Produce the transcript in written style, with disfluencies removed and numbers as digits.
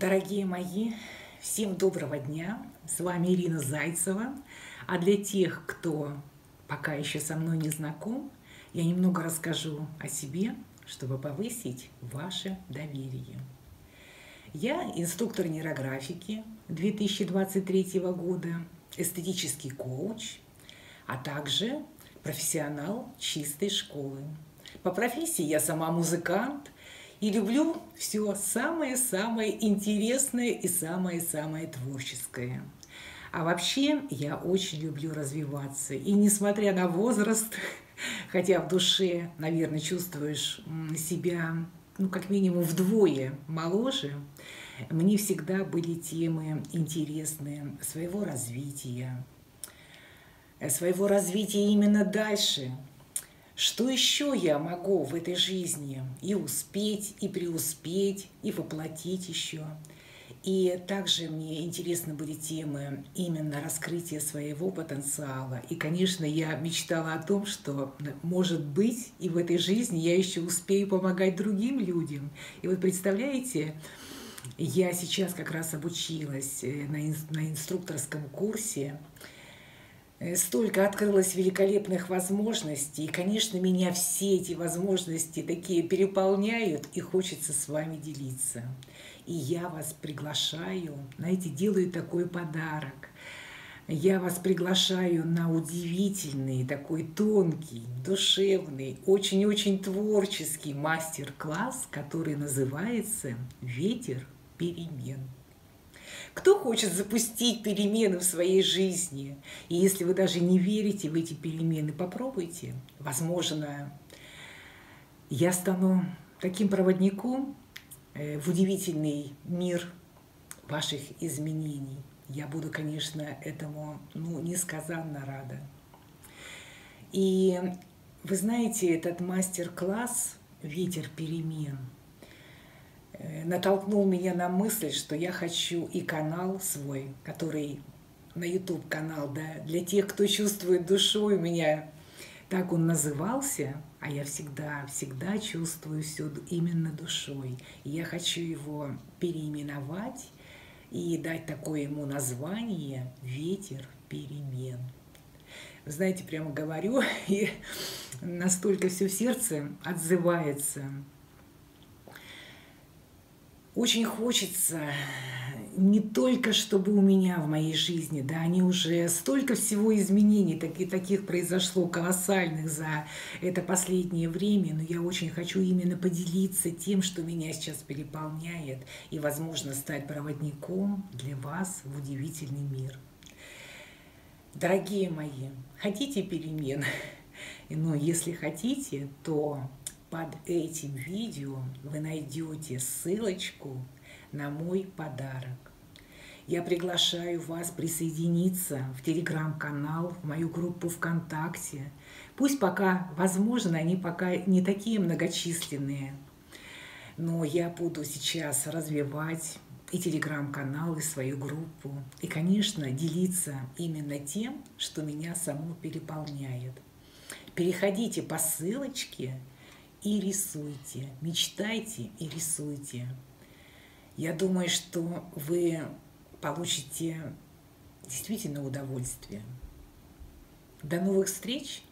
Дорогие мои, всем доброго дня! С вами Ирина Зайцева. А для тех, кто пока еще со мной не знаком, я немного расскажу о себе, чтобы повысить ваше доверие. Я инструктор нейрографики 2023 года, эстетический коуч, а также профессионал чистой школы. По профессии я сама музыкант и люблю все самое-самое интересное и самое-самое творческое. А вообще я очень люблю развиваться. И несмотря на возраст, хотя в душе, наверное, чувствуешь себя, как минимум вдвое моложе, мне всегда были темы интересные своего развития именно дальше. Что еще я могу в этой жизни и успеть, и преуспеть, и воплотить еще? И также мне интересны были темы именно раскрытия своего потенциала. И, конечно, я мечтала о том, что, может быть, и в этой жизни я еще успею помогать другим людям. И вот представляете, я сейчас как раз обучилась на инструкторском курсе. Столько открылось великолепных возможностей, и, конечно, меня все эти возможности такие переполняют, и хочется с вами делиться. И я вас приглашаю, знаете, делаю такой подарок. Я вас приглашаю на удивительный, такой тонкий, душевный, очень-очень творческий мастер-класс, который называется «Ветер перемен». Кто хочет запустить перемены в своей жизни? И если вы даже не верите в эти перемены, попробуйте. Возможно, я стану таким проводником в удивительный мир ваших изменений. Я буду, конечно, этому несказанно рада. И вы знаете, этот мастер-класс «Ветер перемен» натолкнул меня на мысль, что я хочу и канал свой, который на YouTube канал, да, для тех, кто чувствует душой, у меня так он назывался, а я всегда чувствую все именно душой. И я хочу его переименовать и дать такое ему название «Ветер перемен». Вы знаете, прямо говорю, и настолько все в сердце отзывается. Очень хочется не только, чтобы у меня в моей жизни, да, они уже столько всего изменений, таких произошло колоссальных за это последнее время, но я очень хочу именно поделиться тем, что меня сейчас переполняет, и, возможно, стать проводником для вас в удивительный мир. Дорогие мои, хотите перемен? Но если хотите, то под этим видео вы найдете ссылочку на мой подарок. Я приглашаю вас присоединиться в телеграм-канал, в мою группу ВКонтакте. Пусть пока, возможно, они пока не такие многочисленные, но я буду сейчас развивать и телеграм-канал, и свою группу. И, конечно, делиться именно тем, что меня саму переполняет. Переходите по ссылочке и рисуйте, мечтайте и рисуйте. Я думаю, что вы получите действительно удовольствие. До новых встреч!